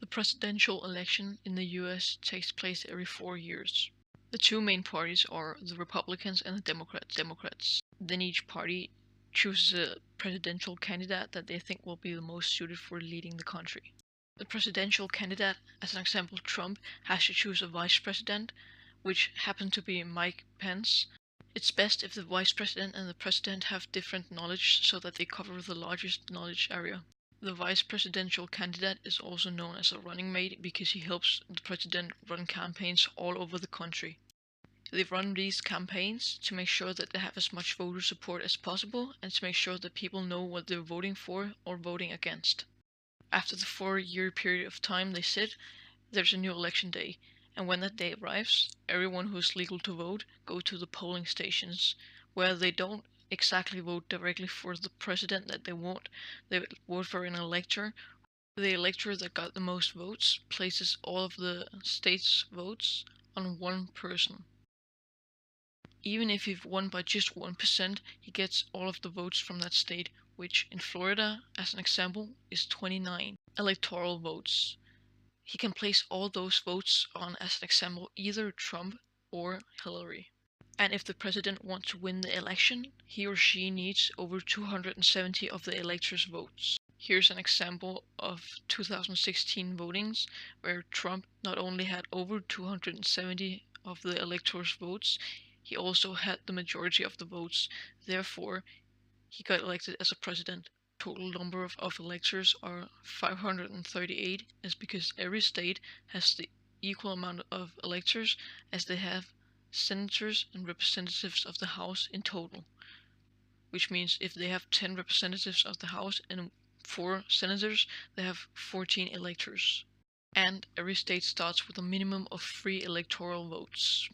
The presidential election in the US takes place every 4 years. The two main parties are the Republicans and the Democrats. Then each party chooses a presidential candidate that they think will be the most suited for leading the country. The presidential candidate, as an example Trump, has to choose a vice president, which happened to be Mike Pence. It's best if the vice president and the president have different knowledge so that they cover the largest knowledge area. The vice presidential candidate is also known as a running mate because he helps the president run campaigns all over the country. They run these campaigns to make sure that they have as much voter support as possible and to make sure that people know what they're voting for or voting against. After the 4 year period of time they sit, there's a new election day, and when that day arrives, everyone who is legal to vote go to the polling stations, where they don't exactly vote directly for the president that they want. They vote for an elector. The elector that got the most votes places all of the state's votes on one person. Even if you've won by just 1%, he gets all of the votes from that state, which in Florida, as an example, is 29 electoral votes. He can place all those votes on, as an example, either Trump or Hillary. And if the president wants to win the election, he or she needs over 270 of the electors' votes. Here's an example of 2016 votings, where Trump not only had over 270 of the electors' votes, he also had the majority of the votes. Therefore, he got elected as a president. Total number of electors are 538, is because every state has the equal amount of electors as they have senators and representatives of the House in total. Which means if they have 10 representatives of the House and 4 senators, they have 14 electors. And every state starts with a minimum of 3 electoral votes.